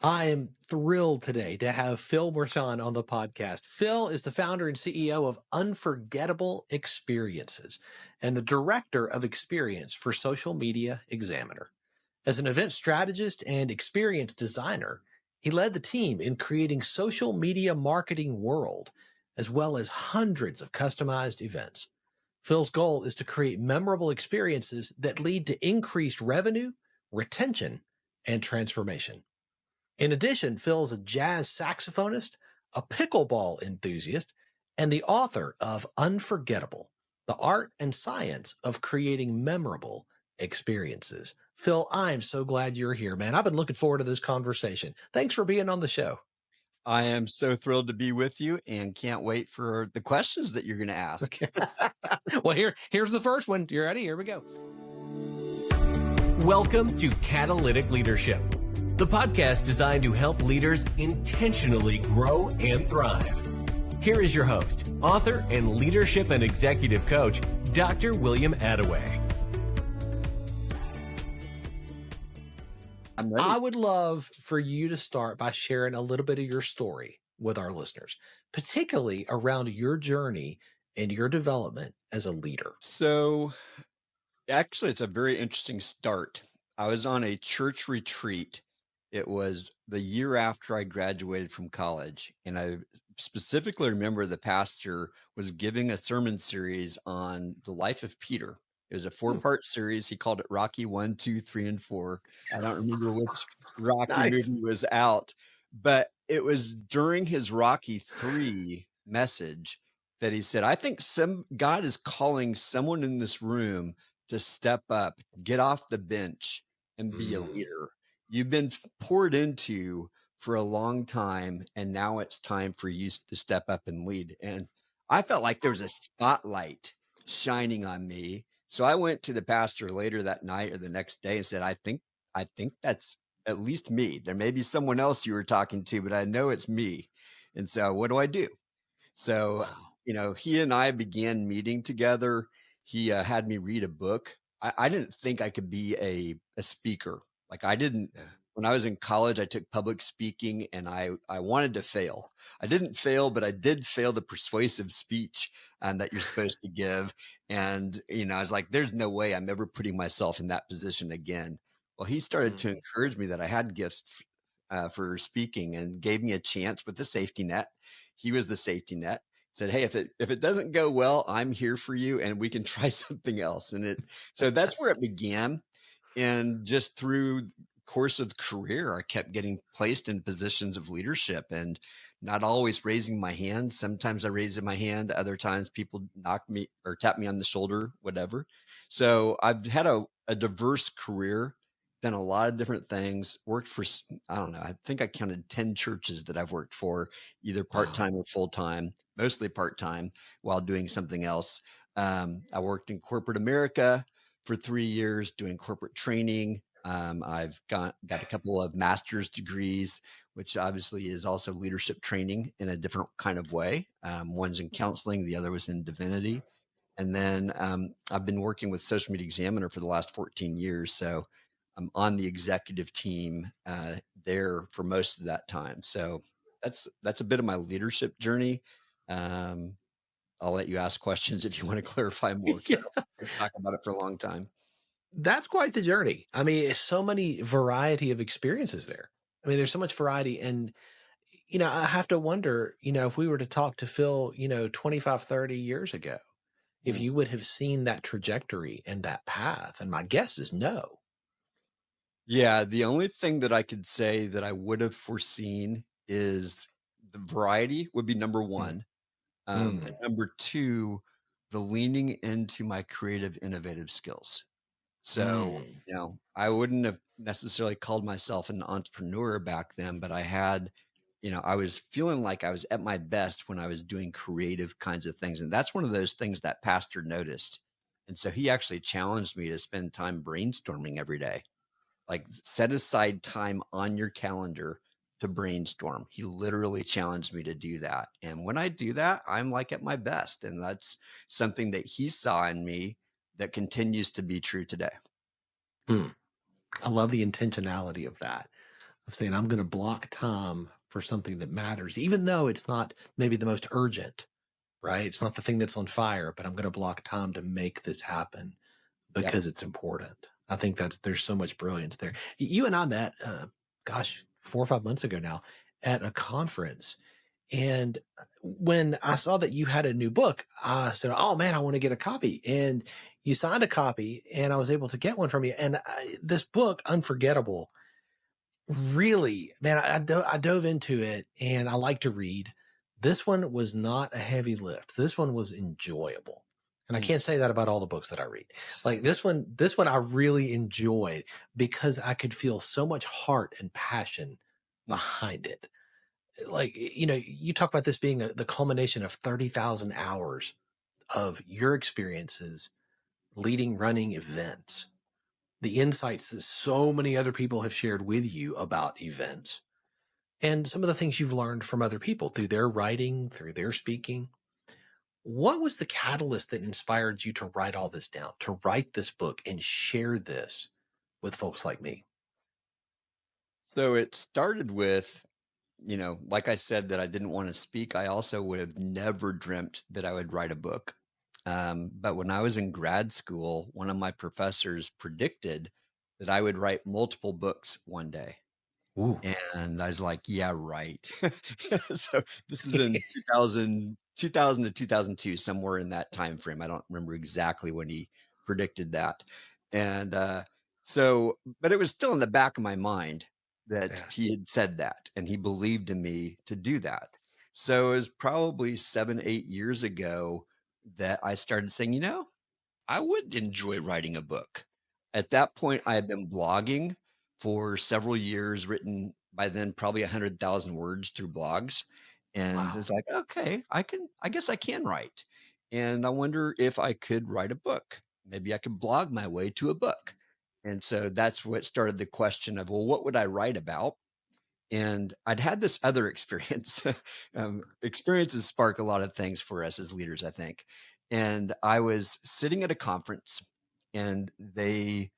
I am thrilled today to have Phil Mershon on the podcast. Phil is the founder and CEO of Unforgettable Experiences and the director of experience for Social Media Examiner. As an event strategist and experience designer, he led the team in creating social media marketing world, as well as hundreds of customized events. Phil's goal is to create memorable experiences that lead to increased revenue, retention, and transformation. In addition, Phil is a jazz saxophonist, a pickleball enthusiast, and the author of Unforgettable, the art and science of creating memorable experiences. Phil, I'm so glad you're here, man. I've been looking forward to this conversation. Thanks for being on the show. I am so thrilled to be with you and can't wait for the questions that you're going to ask. Well, here's the first one. You ready? Here we go. Welcome to Catalytic Leadership, the podcast designed to help leaders intentionally grow and thrive. Here is your host, author and leadership and executive coach, Dr. William Attaway. I would love for you to start by sharing a little bit of your story with our listeners, particularly around your journey and your development as a leader. So actually, it's a very interesting start. I was on a church retreat. It was the year after I graduated from college. And I specifically remember the pastor was giving a sermon series on the life of Peter. It was a 4-part series. He called it Rocky 1, 2, 3, and 4. I don't remember which Rocky movie was out, but it was during his Rocky 3 message that he said, I think God is calling someone in this room to step up, get off the bench and be a leader. You've been poured into for a long time, and now it's time for you to step up and lead. And I felt like there was a spotlight shining on me. So I went to the pastor later that night or the next day and said, I think that's at least me. There may be someone else you were talking to, but I know it's me. And so what do I do? So, he and I began meeting together. He had me read a book. I didn't think I could be a speaker. Like when I was in college, I took public speaking and I wanted to fail. I didn't fail, but I did fail the persuasive speech that you're supposed to give. And, I was like, there's no way I'm ever putting myself in that position again. Well, he started to encourage me that I had gifts for speaking and gave me a chance with the safety net. He was the safety net. Said, hey, if it doesn't go well, I'm here for you and we can try something else. So that's where it began. And just through the course of the career, I kept getting placed in positions of leadership and not always raising my hand. Sometimes I raised my hand. Other times people knocked me or tapped me on the shoulder, whatever. So I've had a diverse career, done a lot of different things, worked for, I don't know, I think I counted 10 churches that I've worked for, either part-time or full-time, mostly part-time while doing something else. I worked in corporate America for 3 years doing corporate training. I've got a couple of master's degrees, which obviously is also leadership training in a different kind of way. One's in counseling, the other was in divinity. And then I've been working with Social Media Examiner for the last 14 years. So I'm on the executive team there for most of that time. So that's a bit of my leadership journey. I'll let you ask questions if you want to clarify more. Yeah. I'll talk about it for a long time. That's quite the journey. I mean, it's so many variety of experiences there. I mean, there's so much variety. And, I have to wonder, if we were to talk to Phil, 25, 30 years ago, if you would have seen that trajectory and that path. And my guess is no. Yeah. The only thing that I could say that I would have foreseen is the variety would be number one. And number two, the leaning into my creative, innovative skills. So, I wouldn't have necessarily called myself an entrepreneur back then, but I had, I was feeling like I was at my best when I was doing creative kinds of things. And that's one of those things that pastor noticed. And so he actually challenged me to spend time brainstorming every day, like set aside time on your calendar to brainstorm. He literally challenged me to do that. And when I do that, I'm like at my best. And that's something that he saw in me that continues to be true today. I love the intentionality of that. of saying, I'm going to block time for something that matters, even though it's not maybe the most urgent, right? It's not the thing that's on fire, but I'm going to block time to make this happen Yep. because it's important. I think that there's so much brilliance there. You and I met, 4 or 5 months ago now at a conference. And when I saw that you had a new book, I said, oh man, I want to get a copy. And you signed a copy and I was able to get one from you. And this book, Unforgettable, really, man, I dove into it and I like to read. This one was not a heavy lift. This one was enjoyable. And I can't say that about all the books that I read. Like this one I really enjoyed because I could feel so much heart and passion behind it. Like, you talk about this being the culmination of 30,000 hours of your experiences leading running events, the insights that so many other people have shared with you about events, and some of the things you've learned from other people through their writing, through their speaking. What was the catalyst that inspired you to write all this down, to write this book and share this with folks like me? So it started with, like I said, that I didn't want to speak. I also would have never dreamt that I would write a book. But when I was in grad school, one of my professors predicted that I would write multiple books one day. Ooh. And I was like, yeah, right. So this is in 2000 to 2002, somewhere in that time frame. I don't remember exactly when he predicted that. And but it was still in the back of my mind that Yeah. he had said that, and he believed in me to do that. So it was probably 7, 8 years ago that I started saying, I would enjoy writing a book. At that point, I had been blogging for several years, written by then probably 100,000 words through blogs. And Wow. it's like, okay, I guess I can write. And I wonder if I could write a book. Maybe I could blog my way to a book. And so that's what started the question of, well, what would I write about? And I'd had this other experience. Experiences spark a lot of things for us as leaders, I think. And I was sitting at a conference, and let's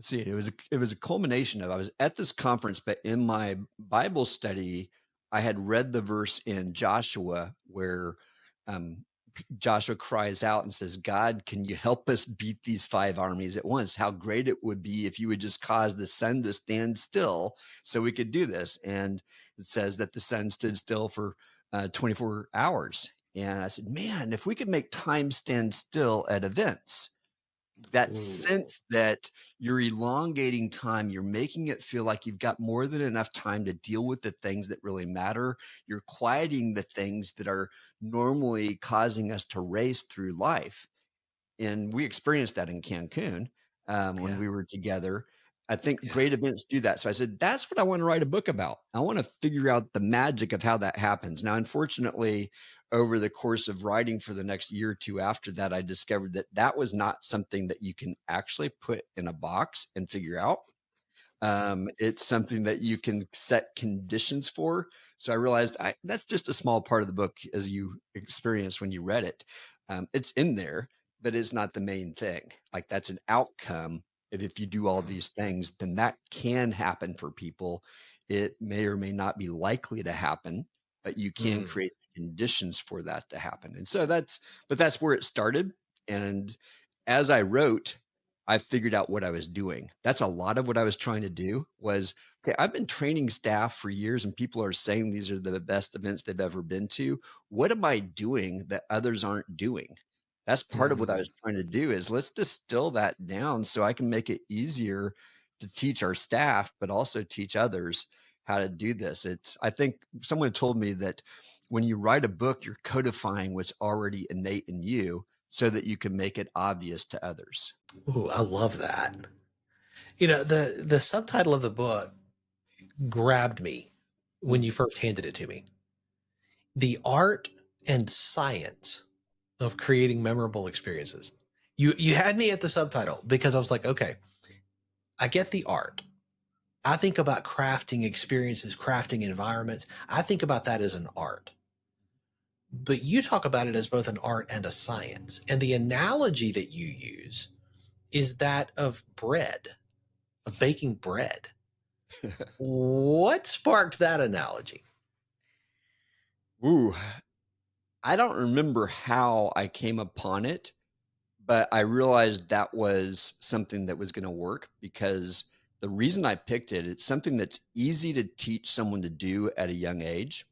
see, it was a culmination of, I was at this conference, but in my Bible study, I had read the verse in Joshua where um, Joshua cries out and says, God, can you help us beat these 5 armies at once? How great it would be if you would just cause the sun to stand still so we could do this. And it says that the sun stood still for 24 hours. And I said, man, if we could make time stand still at events, that Ooh. sense that you're elongating time, you're making it feel like you've got more than enough time to deal with the things that really matter. You're quieting the things that are normally causing us to race through life. And we experienced that in Cancun when Yeah. we were together. I think Yeah. great events do that. So I said, that's what I want to write a book about. I want to figure out the magic of how that happens. Now, unfortunately, over the course of writing for the next year or two after that, I discovered that that was not something that you can actually put in a box and figure out. It's something that you can set conditions for. So I realized that's just a small part of the book, as you experienced when you read it. It's in there, but it's not the main thing. Like, that's an outcome. If you do all these things, then that can happen for people. It may or may not be likely to happen, but you can Mm. create the conditions for that to happen. And so that's where it started. And as I wrote, I figured out what I was doing. That's a lot of what I was trying to do was, okay, I've been training staff for years and people are saying these are the best events they've ever been to. What am I doing that others aren't doing? That's part of what I Mm. was trying to do, is let's distill that down so I can make it easier to teach our staff, but also teach others how to do this. I think someone told me that when you write a book, you're codifying what's already innate in you so that you can make it obvious to others. Ooh, I love that. The subtitle of the book grabbed me when Mm. you first handed it to me. The art and science of creating memorable experiences. You had me at the subtitle because I was like, okay, I get the art. I think about crafting experiences, crafting environments. I think about that as an art. But you talk about it as both an art and a science. And the analogy that you use is that of bread, of baking bread. What sparked that analogy? Ooh, I don't remember how I came upon it, but I realized that was something that was going to work because the reason I picked it, it's something that's easy to teach someone to do at a young age.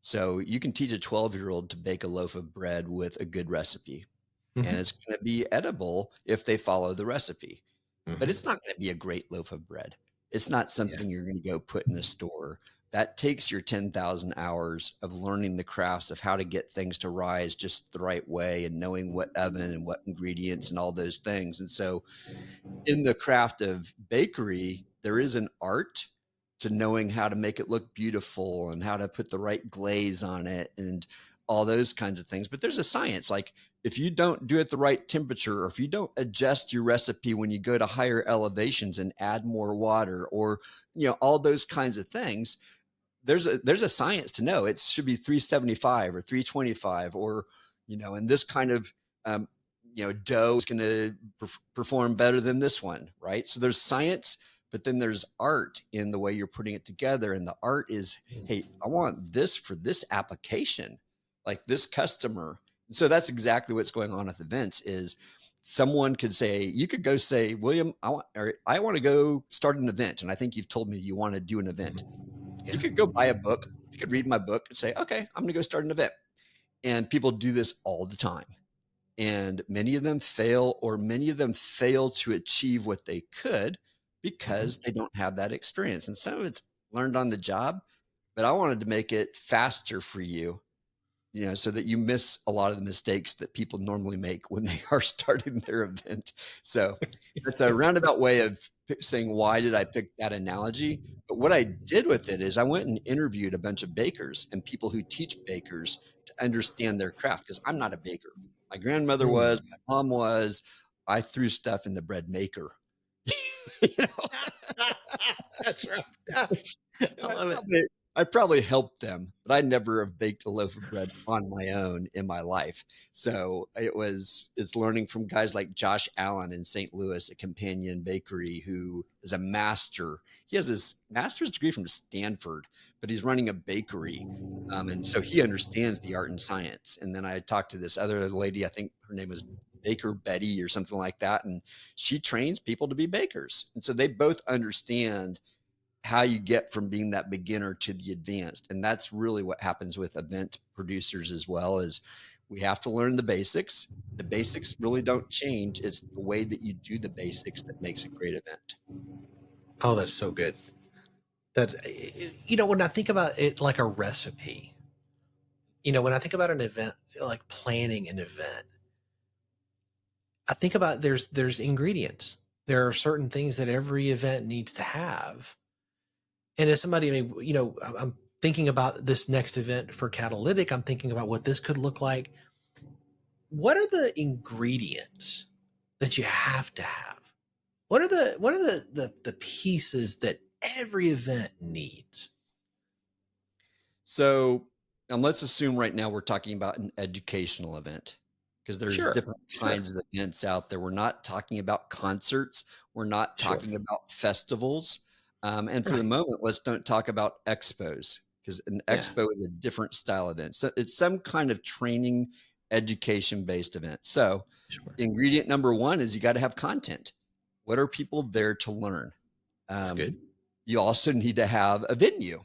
So you can teach a 12-year-old to bake a loaf of bread with a good recipe, and Hmm. it's going to be edible if they follow the recipe. But Hmm. it's not gonna be a great loaf of bread. It's not Yeah. something you're gonna go put in a store. That takes your 10,000 hours of learning the crafts of how to get things to rise just the right way and knowing what oven and what ingredients and all those things. And so in the craft of bakery, there is an art to knowing how to make it look beautiful and how to put the right glaze on it and all those kinds of things. But there's a science. Like if you don't do it the right temperature, or if you don't adjust your recipe when you go to higher elevations and add more water, or all those kinds of things, there's a science to know it should be 375 or 325, or and this kind of um, dough is going to perform better than this one, right? So there's science, but then there's art in the way you're putting it together, and the art is, hey, I want this for this application, like this customer. And so that's exactly what's going on with events. Is someone could say, you could go say, William, I want to go start an event, and I think you've told me you want to do an event. Yeah. You could go buy a book. You could read my book and say, okay, I'm going to go start an event. And people do this all the time. And many of them fail, or many of them fail to achieve what they could because Hmm. they don't have that experience. And some of it's learned on the job, but I wanted to make it faster for you, so that you miss a lot of the mistakes that people normally make when they are starting their event. So that's a roundabout way of saying, why did I pick that analogy? But what I did with it is I went and interviewed a bunch of bakers and people who teach bakers to understand their craft, because I'm not a baker. My grandmother was, Hmm. my mom was. I threw stuff in the bread maker. you know? That's right. Yeah. I And love it. I probably helped them, but I never have baked a loaf of bread on my own in my life. So it's learning from guys like Josh Allen in St. Louis, a companion bakery, who is a master. He has his master's degree from Stanford, but he's running a bakery. And so he understands the art and science. And then I talked to this other lady, I think her name was Baker Betty or something like that. And she trains people to be bakers. And so they both understand how you get from being that beginner to the advanced. And that's really what happens with event producers as well. Is we have to learn the basics. The basics really don't change. It's the way that you do the basics that makes a great event. Oh, that's so good. That, when I think about it like a recipe, when I think about an event, like planning an event, I think about there's ingredients. There are certain things that every event needs to have. And as somebody, I mean, I'm thinking about this next event for Catalytic. I'm thinking about what this could look like. What are the ingredients that you have to have? What are the pieces that every event needs? So let's assume right now we're talking about an educational event, because there's Sure, different sure, kinds of events out there. We're not talking about concerts. We're not sure. talking about festivals. And for the Right. moment, let's don't talk about expos, because an Yeah. expo is a different style event. So it's some kind of training, education based event. So Sure. ingredient number one is you got to have content. What are people there to learn? That's good. Um, you also need to have a venue,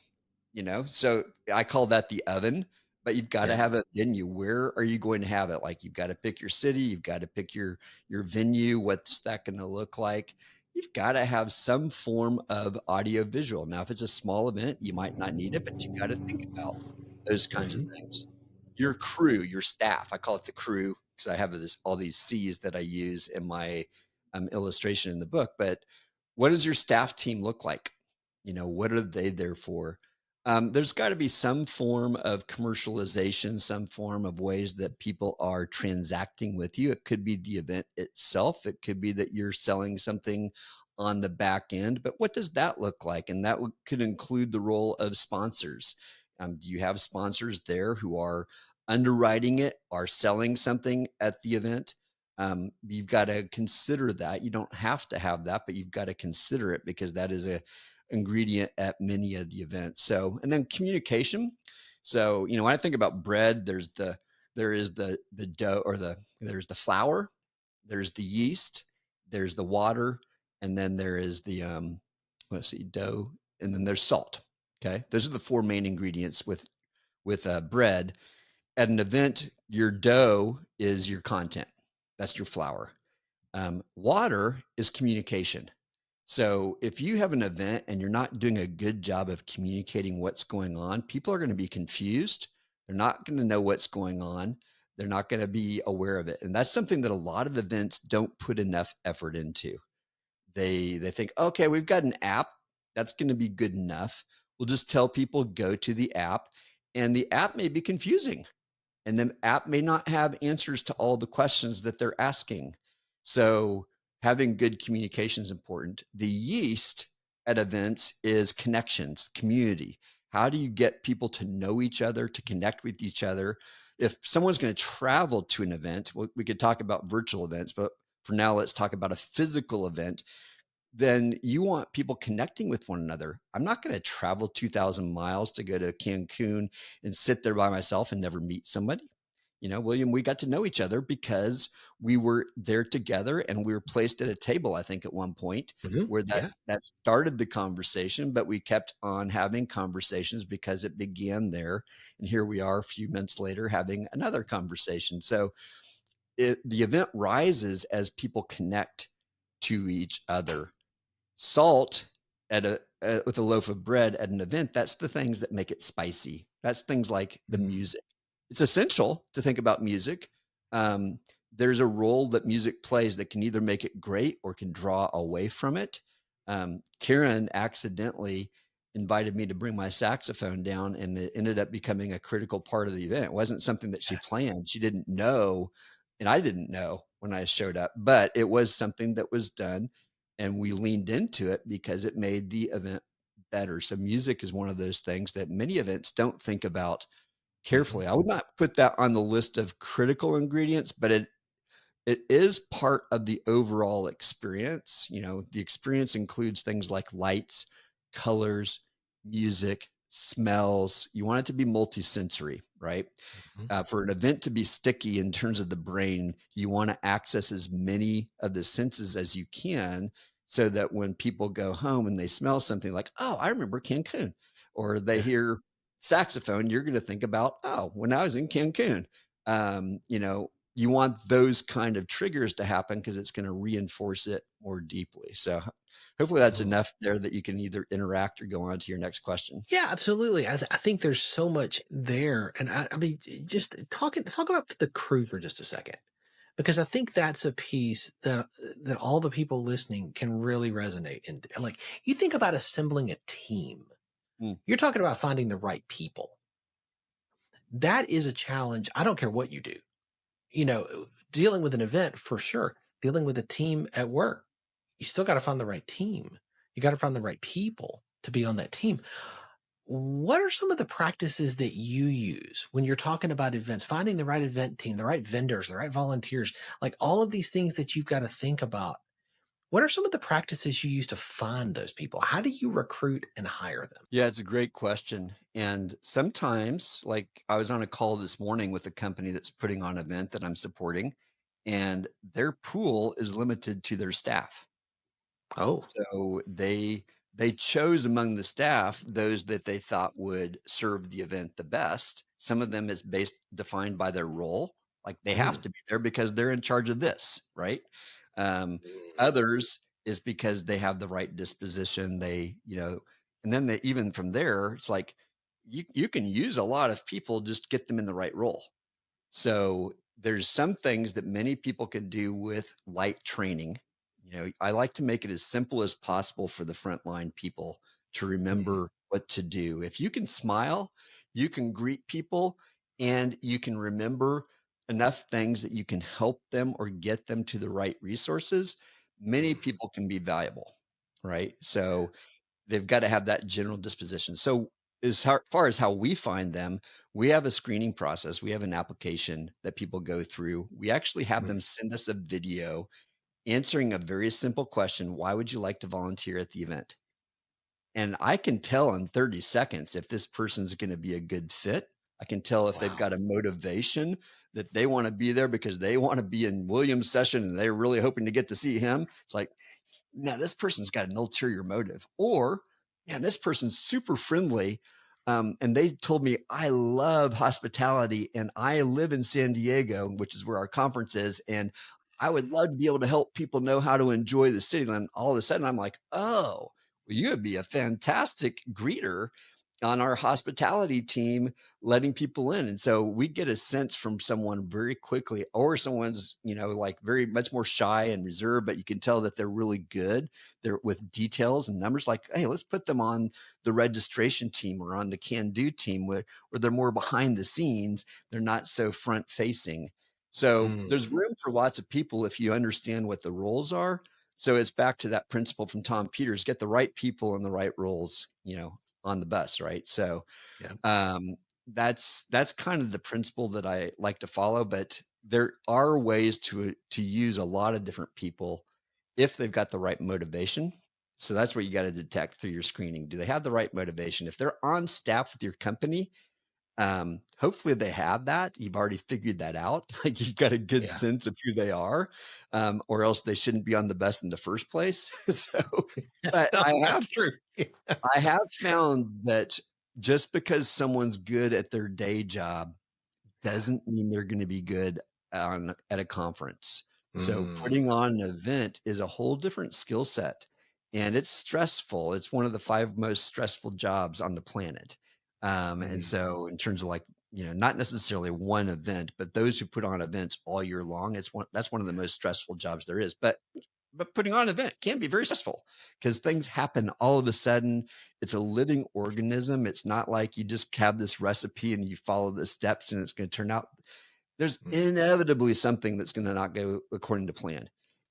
so I call that the oven. But you've got to Yeah. have a venue. Where are you going to have it? Like, you've got to pick your city, you've got to pick your venue. What's that going to look like? You've got to have some form of audio visual. Now, if it's a small event, you might not need it, but you got to think about those kinds of Hmm. things. Your crew, your staff, I call it the crew because I have all these C's that I use in my illustration in the book. But what does your staff team look like? What are they there for? There's got to be some form of commercialization, some form of ways that people are transacting with you. It could be the event itself. It could be that you're selling something on the back end. But what does that look like? And that could include the role of sponsors. Do you have sponsors there who are underwriting it, are selling something at the event? You've got to consider that. You don't have to have that, but you've got to consider it, because that is ingredient at many of the events. So, and then communication. So, when I think about bread, there is the dough, or there's the flour, there's the yeast, there's the water, and then there is the let's see, dough, and then there's salt. Okay, those are the four main ingredients with bread. At an event, your dough is your content. That's your flour. Water is communication. So if you have an event and you're not doing a good job of communicating what's going on, people are going to be confused. They're not going to know what's going on. They're not going to be aware of it. And that's something that a lot of events don't put enough effort into. They think, okay, we've got an app. That's going to be good enough. We'll just tell people go to the app, and the app may be confusing, and the app may not have answers to all the questions that they're asking. So having good communication is important. The yeast at events is connections, community. How do you get people to know each other, to connect with each other? If someone's going to travel to an event, we could talk about virtual events, but for now, let's talk about a physical event. Then you want people connecting with one another. I'm not going to travel 2,000 miles to go to Cancun and sit there by myself and never meet somebody. William, we got to know each other because we were there together, and we were placed at a table, I think, at one point where that started the conversation, but we kept on having conversations because it began there. And here we are a few minutes later having another conversation. So the event rises as people connect to each other. Salt with a loaf of bread at an event, that's the things that make it spicy. That's things like the music. It's essential to think about music. There's a role that music plays that can either make it great or can draw away from it. Karen accidentally invited me to bring my saxophone down, and it ended up becoming a critical part of the event. It wasn't something that she planned. She didn't know, and I didn't know when I showed up, but it was something that was done, and we leaned into it because it made the event better. So music is one of those things that many events don't think about carefully. I would not put that on the list of critical ingredients, but it is part of the overall experience. The experience includes things like lights, colors, music, smells. You want it to be multisensory, right? For an event to be sticky in terms of the brain, you want to access as many of the senses as you can, so that when people go home and they smell something like, oh, I remember Cancun, or they hear saxophone, you're going to think about, oh, when I was in Cancun. You want those kind of triggers to happen because it's going to reinforce it more deeply. So hopefully that's enough there that you can either interact or go on to your next question. Yeah, absolutely. I think there's so much there. And I mean, just talk about the crew for just a second, because I think that's a piece that all the people listening can really resonate in. Like, you think about assembling a team. You're talking about finding the right people. That is a challenge. I don't care what you do. Dealing with an event, for sure. Dealing with a team at work, you still got to find the right team. You got to find the right people to be on that team. What are some of the practices that you use when you're talking about events, finding the right event team, the right vendors, the right volunteers, like all of these things that you've got to think about? What are some of the practices you use to find those people? How do you recruit and hire them? Yeah, it's a great question. And sometimes, like, I was on a call this morning with a company that's putting on an event that I'm supporting, and their pool is limited to their staff. Oh, So they chose among the staff those that they thought would serve the event the best. Some of them is defined by their role, like they have to be there because they're in charge of this, right? Others is because they have the right disposition. And then even from there, it's like you can use a lot of people, just get them in the right role. So there's some things that many people can do with light training. I like to make it as simple as possible for the frontline people to remember what to do. If you can smile, you can greet people, and you can remember enough things that you can help them or get them to the right resources, many people can be valuable, right? So they've got to have that general disposition. So as far as how we find them, we have a screening process. We have an application that people go through. We actually have them send us a video answering a very simple question. Why would you like to volunteer at the event? And I can tell in 30 seconds if this person's going to be a good fit. I can tell if they've Wow. got a motivation that they want to be there because they want to be in William's session and they're really hoping to get to see him. It's like, now this person's got an ulterior motive. Or, man, this person's super friendly. And they told me, I love hospitality and I live in San Diego, which is where our conference is. And I would love to be able to help people know how to enjoy the city. And all of a sudden I'm like, oh, well, you would be a fantastic greeter on our hospitality team, letting people in. And so we get a sense from someone very quickly, or someone's, like very much more shy and reserved, but you can tell that they're really good. They're with details and numbers like, hey, let's put them on the registration team or on the can-do team where they're more behind the scenes. They're not so front facing. So there's room for lots of people if you understand what the roles are. So it's back to that principle from Tom Peters, get the right people in the right roles, on the bus. Right. So, Yeah. that's kind of the principle that I like to follow, but there are ways to use a lot of different people if they've got the right motivation. So that's what you got to detect through your screening. Do they have the right motivation? If they're on staff with your company, hopefully they have that. You've already figured that out. Like you've got a good Yeah. sense of who they are, or else they shouldn't be on the bus in the first place. So, but No, I have that's true. I have found that just because someone's good at their day job doesn't mean they're going to be good at a conference. So Mm, putting on an event is a whole different skill set, and it's stressful. It's one of the 5 most stressful jobs on the planet. And mm, so in terms of like, not necessarily one event, but those who put on events all year long, that's one of the most stressful jobs there is. But putting on an event can be very stressful because things happen all of a sudden. It's a living organism. It's not like you just have this recipe and you follow the steps and it's going to turn out. There's mm, inevitably something that's going to not go according to plan.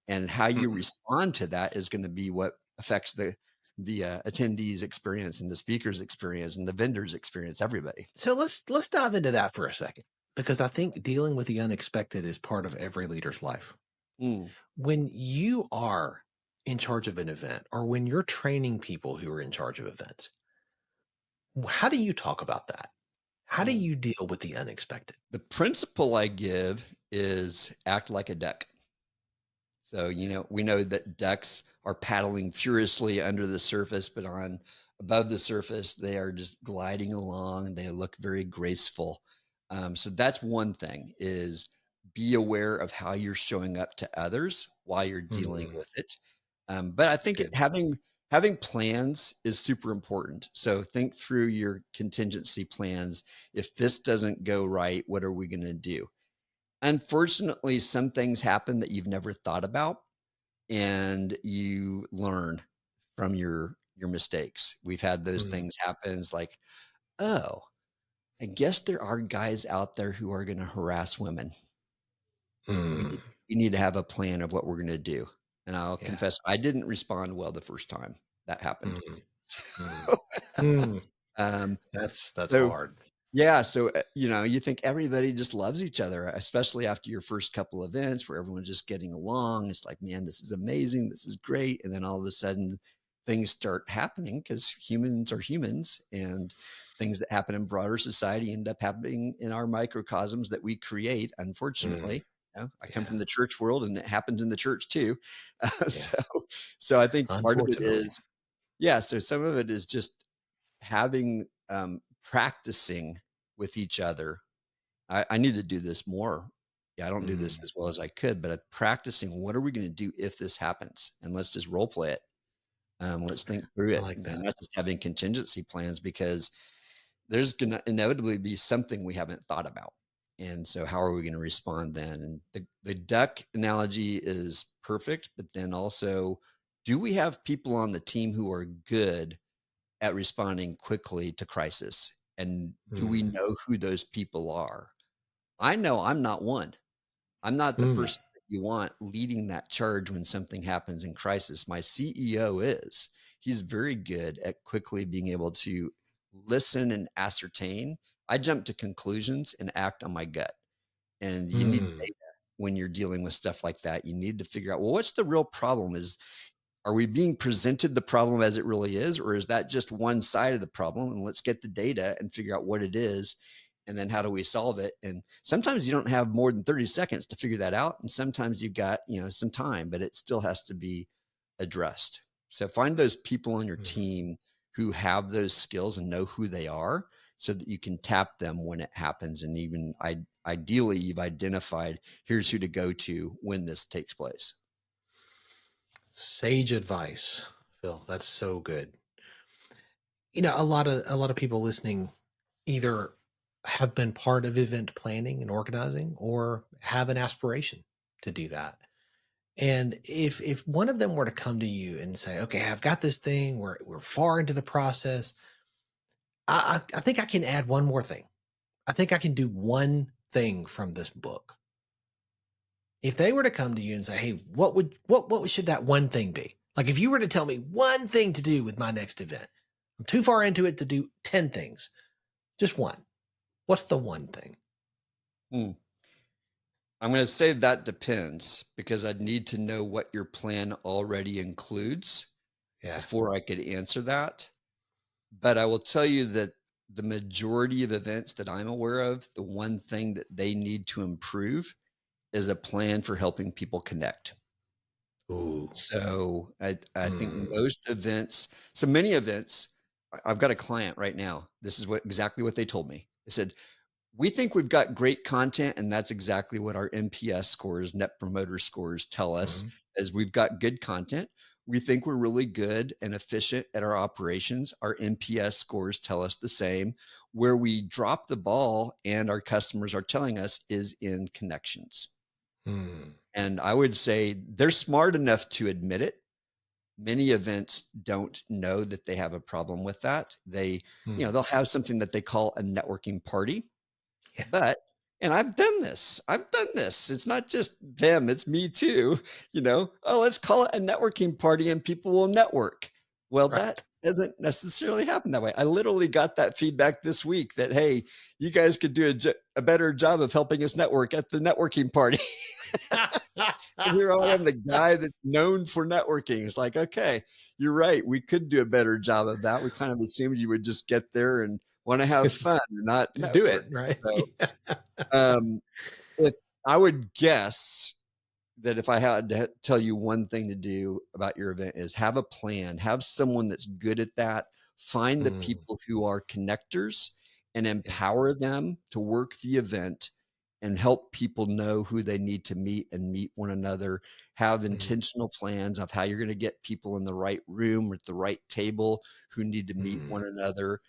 And how you mm. respond to that is going to be what affects the attendees experience and the speakers experience and the vendors experience, everybody. So let's dive into that for a second, because I think dealing with the unexpected is part of every leader's life. Mm, When you are in charge of an event, or when you're training people who are in charge of events, how do you talk about that? How do mm. you deal with the unexpected? The principle I give is act like a duck. So, we know that ducks are paddling furiously under the surface, but on above the surface, they are just gliding along. They look very graceful. So that's one thing, is be aware of how you're showing up to others while you're dealing Mm, with it. But I that's think good. having plans is super important. So think through your contingency plans. If this doesn't go right, what are we going to do? Unfortunately, some things happen that you've never thought about, and you learn from your mistakes. We've had those Mm, things happen. It's like, oh, I guess there are guys out there who are going to harass women. We mm, need, we need to have a plan of what we're going to do. And I'll yeah. confess, I didn't respond well the first time that happened. Mm, mm, So, mm. um, That's so hard. yeah, so, you think everybody just loves each other, especially after your first couple events where everyone's just getting along. It's like, man, this is amazing. This is great. And then all of a sudden things start happening because humans are humans, and things that happen in broader society end up happening in our microcosms that we create, Mm, unfortunately. I come yeah. from the church world and it happens in the church too. Yeah. So I think part of it Unfortunately. is, yeah, so some of it is just having practicing with each other. I need to do this more. Yeah, I don't do this Mm, as well as I could, but practicing, what are we going to do if this happens? And let's just role play it. Let's think through I it. like that. Not just having contingency plans, because there's going to inevitably be something we haven't thought about. And so how are we going to respond then? And the duck analogy is perfect, but then also, do we have people on the team who are good at responding quickly to crisis? And do we Mm, know who those people are? I know I'm not one. I'm not the mm, person that you want leading that charge when something happens in crisis. My CEO is. He's very good at quickly being able to listen and ascertain. I jump to conclusions and act on my gut. And you need mm, data when you're dealing with stuff like that. You need to figure out, well, what's the real problem? Are we being presented the problem as it really is, or is that just one side of the problem? And let's get the data and figure out what it is. And then how do we solve it? And sometimes you don't have more than 30 seconds to figure that out. And sometimes you've got, some time, but it still has to be addressed. So find those people on your team who have those skills and know who they are so that you can tap them when it happens. And even ideally, you've identified here's who to go to when this takes place. Sage advice, Phil. That's so good. A lot of people listening either have been part of event planning and organizing or have an aspiration to do that. And if one of them were to come to you and say, "Okay, I've got this thing, we're far into the process. I think I can add one more thing. I think I can do one thing from this book." If they were to come to you and say, "Hey, what should that one thing be?" Like if you were to tell me one thing to do with my next event, I'm too far into it to do 10 things. Just one. What's the one thing? I'm going to say that depends because I'd need to know what your plan already includes before I could answer that. But I will tell you that the majority of events that I'm aware of, the one thing that they need to improve is a plan for helping people connect. Ooh. So I think most events, so many events, I've got a client right now. This is exactly what they told me. They said, we think we've got great content, and that's exactly what our NPS scores, Net Promoter Scores, tell us, is we've got good content. We think we're really good and efficient at our operations. Our NPS scores tell us the same. Where we drop the ball and our customers are telling us is in connections. And I would say they're smart enough to admit it. Many events don't know that they have a problem with that. They, they'll have something that they call a networking party. But, and I've done this. It's not just them, it's me too. Let's call it a networking party and people will network. Well, that doesn't necessarily happen that way. I literally got that feedback this week that, hey, you guys could do a better job of helping us network at the networking party. Here I am, the guy that's known for networking. It's like, okay, you're right. We could do a better job of that. We kind of assumed you would just get there and want to have fun, not do it, right? So, if I would guess that if I had to tell you one thing to do about your event is have a plan, have someone that's good at that, find the people who are connectors and empower them to work the event and help people know who they need to meet and meet one another, have intentional plans of how you're going to get people in the right room or at the right table who need to meet one another.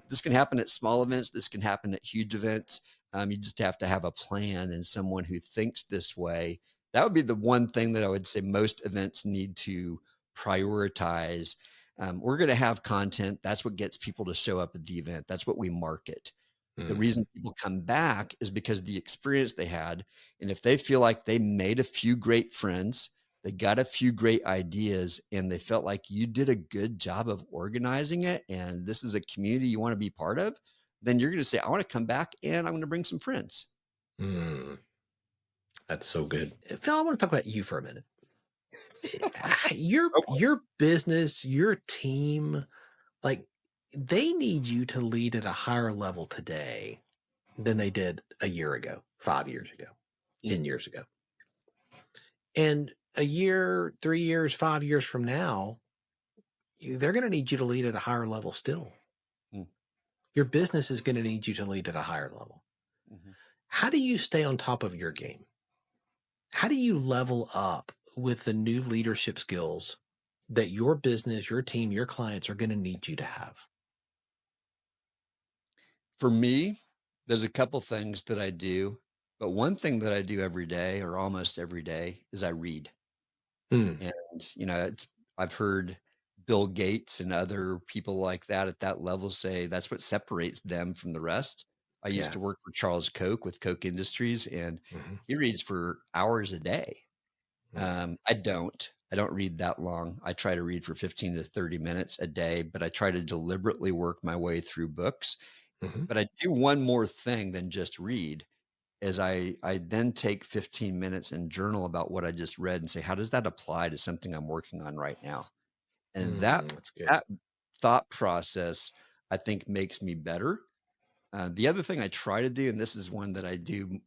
This can happen at small events. This can happen at huge events. You just have to have a plan and someone who thinks this way. That would be the one thing that I would say most events need to prioritize. We're going to have content. That's what gets people to show up at the event. That's what we market. The reason people come back is because of the experience they had. And if they feel like they made a few great friends, they got a few great ideas, and they felt like you did a good job of organizing it, and this is a community you want to be part of, then you're going to say, I want to come back and I'm going to bring some friends. That's so good. Phil, I want to talk about you for a minute. Your business, your team, like they need you to lead at a higher level today than they did a year ago, 5 years ago, 10 years ago. And a year, 3 years, 5 years from now, they're going to need you to lead at a higher level still. Your business is going to need you to lead at a higher level. How do you stay on top of your game? How do you level up with the new leadership skills that your business, your team, your clients are going to need you to have? For me, there's a couple things that I do, but one thing that I do every day or almost every day is I read. And, I've heard Bill Gates and other people like that at that level say that's what separates them from the rest. I used to work for Charles Koch with Koch Industries, and he reads for hours a day. I don't read that long. I try to read for 15 to 30 minutes a day, but I try to deliberately work my way through books. But I do one more thing than just read is I then take 15 minutes and journal about what I just read and say, how does that apply to something I'm working on right now? And That's good. that thought process, I think, makes me better. The other thing I try to do, and this is one that I do,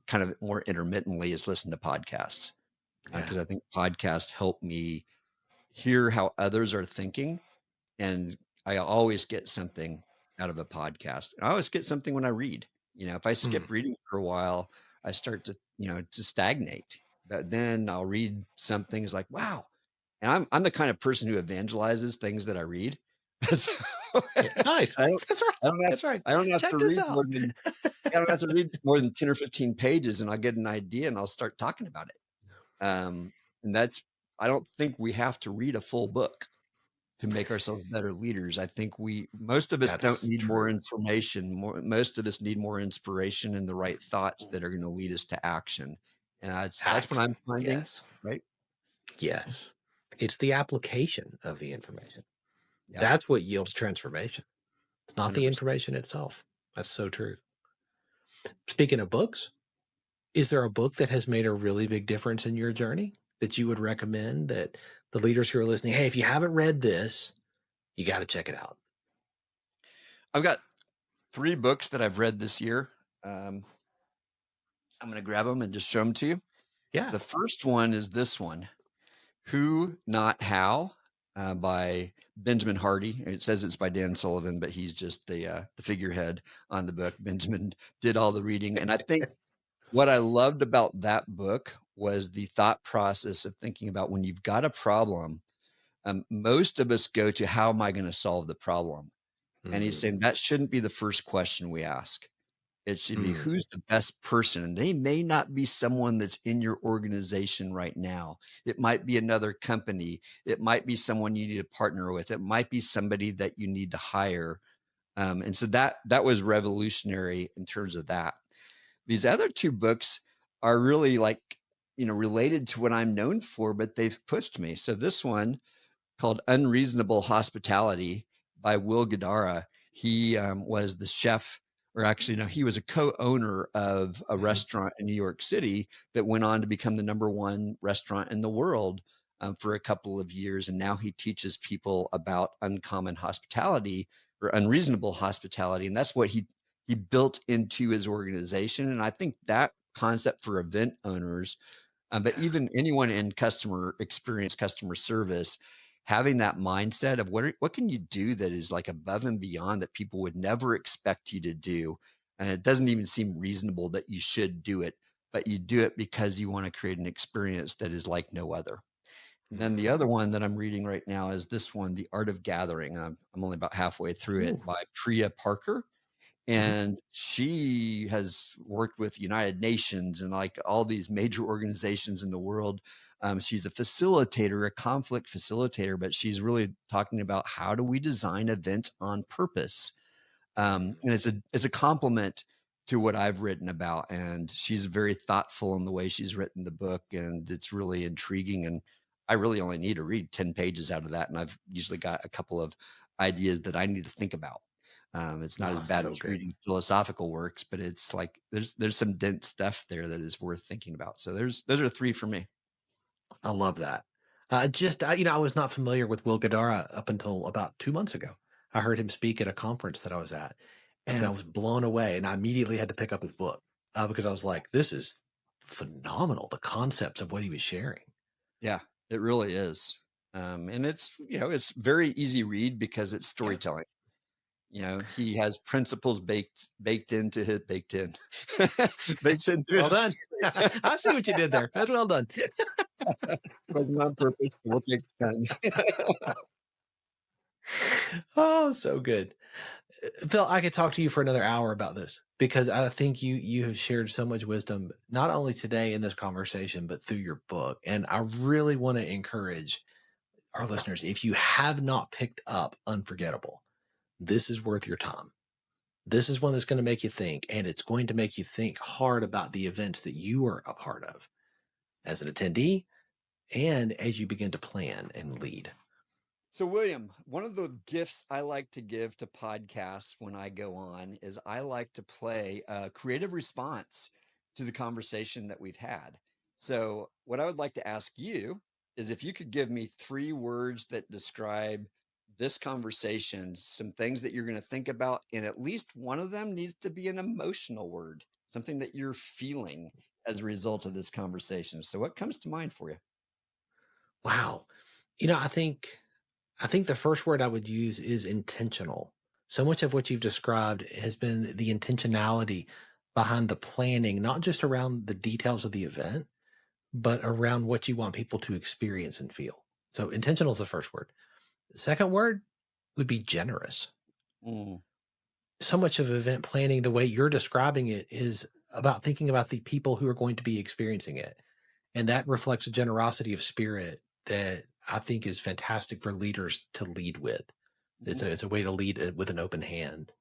kind of more intermittently, is listen to podcasts, because I think podcasts help me hear how others are thinking. And I always get something out of a podcast. I always get something when I read. If I skip reading for a while, I start to stagnate. But then I'll read some things like, wow. And I'm the kind of person who evangelizes things that I read. So, Nice. I don't, That's right. I don't have, That's right. I don't have Check to this read more out. than I don't have to read more than 10 or 15 pages, and I'll get an idea and I'll start talking about it. And I don't think we have to read a full book to make ourselves better leaders. I think most of us don't That's need more true. information. Most of us need more inspiration and the right thoughts that are going to lead us to action. And that's what I'm finding. Yes. Right. Yes. It's the application of the information. Yeah. That's what yields transformation. It's not the 100%. information itself. That's so true. Speaking of books, is there a book that has made a really big difference in your journey that you would recommend that the leaders who are listening, hey, if you haven't read this, you got to check it out? I've got 3 books that I've read this year. I'm going to grab them and just show them to you. Yeah. The first one is this one, Who Not How, by Benjamin Hardy. It says it's by Dan Sullivan, but he's just the figurehead on the book. Benjamin did all the reading. And I think what I loved about that book was the thought process of thinking about when you've got a problem, most of us go to, how am I going to solve the problem? And he's saying that shouldn't be the first question we ask. It should be, who's the best person? And they may not be someone that's in your organization right now. It might be another company. It might be someone you need to partner with. It might be somebody that you need to hire. And so that was revolutionary in terms of that. These other 2 books are really related to what I'm known for, but they've pushed me. So this one, called Unreasonable Hospitality by Will Guidara. He was the chef, or actually, no, he was a co-owner of a restaurant in New York City that went on to become the #1 restaurant in the world for a couple of years. And now he teaches people about uncommon hospitality or unreasonable hospitality. And that's what he built into his organization. And I think that concept for event owners, but even anyone in customer experience, customer service, having that mindset of what can you do that is like above and beyond that people would never expect you to do. And it doesn't even seem reasonable that you should do it, but you do it because you want to create an experience that is like no other. And then the other one that I'm reading right now is this one, The Art of Gathering. I'm only about halfway through it, by Priya Parker. And she has worked with United Nations and like all these major organizations in the world. She's a facilitator, a conflict facilitator, but she's really talking about how do we design events on purpose. And it's a compliment to what I've written about. And she's very thoughtful in the way she's written the book, and it's really intriguing. And I really only need to read 10 pages out of that. And I've usually got a couple of ideas that I need to think about. It's not as bad as reading philosophical works, but it's like there's some dense stuff there that is worth thinking about. So those are 3 for me. I love that. I was not familiar with Will Guidara up until about 2 months ago. I heard him speak at a conference that I was at, and I was blown away. And I immediately had to pick up his book because I was like, this is phenomenal. The concepts of what he was sharing. Yeah, it really is. And it's very easy read because it's storytelling. He has principles baked into it, baked in. Baked into Well done. I see what you did there. That's well done. It wasn't on purpose. We'll take the time. Oh, so good. Phil, I could talk to you for another hour about this because I think you have shared so much wisdom, not only today in this conversation, but through your book. And I really want to encourage our listeners, if you have not picked up Unforgettable, this is worth your time. This is one that's going to make you think, and it's going to make you think hard about the events that you are a part of as an attendee and as you begin to plan and lead. So, William, one of the gifts I like to give to podcasts when I go on is I like to play a creative response. to the conversation that we've had. So what I would like to ask you is if you could give me 3 words that describe this conversation, some things that you're going to think about, and at least one of them needs to be an emotional word, something that you're feeling as a result of this conversation. So what comes to mind for you? Wow. I think the first word I would use is intentional. So much of what you've described has been the intentionality behind the planning, not just around the details of the event, but around what you want people to experience and feel. So intentional is the first word. The second word would be generous. Mm. So much of event planning, the way you're describing it, is about thinking about the people who are going to be experiencing it. And that reflects a generosity of spirit that I think is fantastic for leaders to lead with. It's a way to lead with an open hand.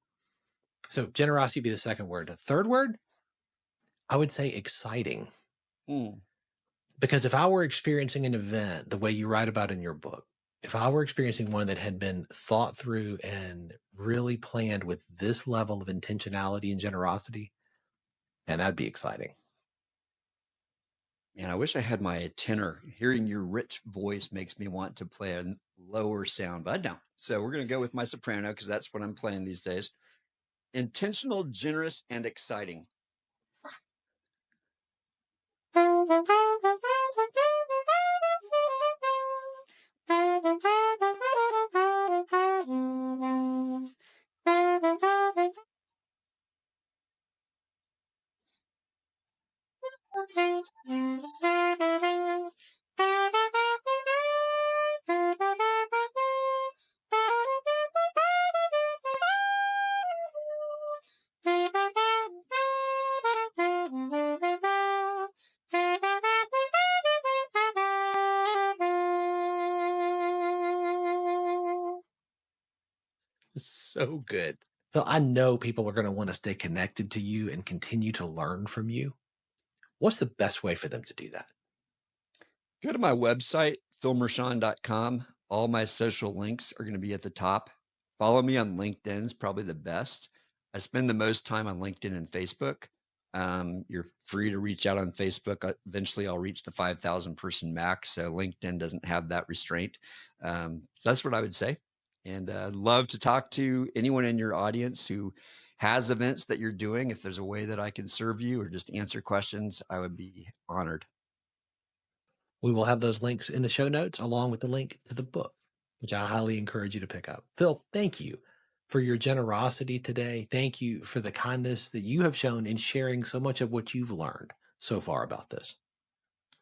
So generosity would be the second word. The third word, I would say exciting. Mm. Because if I were experiencing an event the way you write about in your book, if I were experiencing one that had been thought through and really planned with this level of intentionality and generosity, and that'd be exciting. Man, I wish I had my tenor. Hearing your rich voice makes me want to play a lower sound, but I don't. So we're going to go with my soprano because that's what I'm playing these days. Intentional, generous, and exciting. So good. Phil, I know people are going to want to stay connected to you and continue to learn from you. What's the best way for them to do that? Go to my website, philmershon.com. All my social links are going to be at the top. Follow me on LinkedIn is probably the best. I spend the most time on LinkedIn and Facebook. You're free to reach out on Facebook. Eventually, I'll reach the 5,000 person max. So LinkedIn doesn't have that restraint. So that's what I would say. And I'd love to talk to anyone in your audience who has events that you're doing. If there's a way that I can serve you or just answer questions, I would be honored. We will have those links in the show notes along with the link to the book, which I highly encourage you to pick up. Phil, thank you for your generosity today. Thank you for the kindness that you have shown in sharing so much of what you've learned so far about this.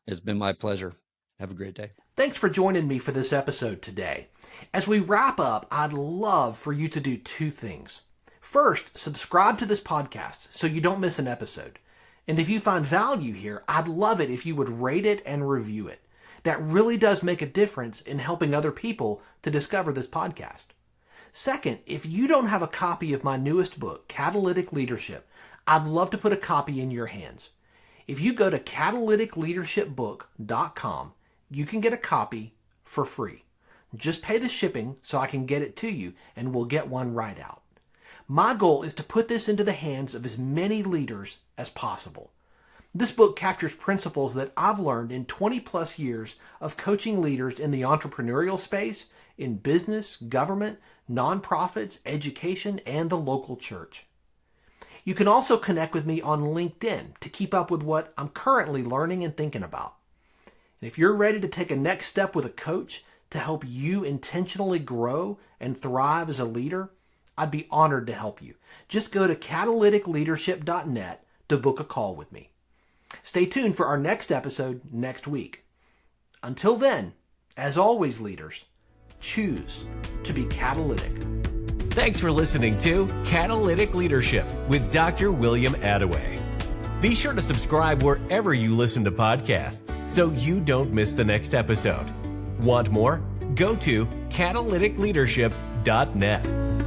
It's been my pleasure. Have a great day. Thanks for joining me for this episode today. As we wrap up, I'd love for you to do 2 things. First, subscribe to this podcast so you don't miss an episode. And if you find value here, I'd love it if you would rate it and review it. That really does make a difference in helping other people to discover this podcast. Second, if you don't have a copy of my newest book, Catalytic Leadership, I'd love to put a copy in your hands. If you go to catalyticleadershipbook.com, you can get a copy for free. Just pay the shipping so I can get it to you, and we'll get one right out. My goal is to put this into the hands of as many leaders as possible. This book captures principles that I've learned in 20 plus years of coaching leaders in the entrepreneurial space, in business, government, nonprofits, education, and the local church. You can also connect with me on LinkedIn to keep up with what I'm currently learning and thinking about. And if you're ready to take a next step with a coach to help you intentionally grow and thrive as a leader, I'd be honored to help you. Just go to catalyticleadership.net to book a call with me. Stay tuned for our next episode next week. Until then, as always, leaders, choose to be catalytic. Thanks for listening to Catalytic Leadership with Dr. William Attaway. Be sure to subscribe wherever you listen to podcasts so you don't miss the next episode. Want more? Go to catalyticleadership.net.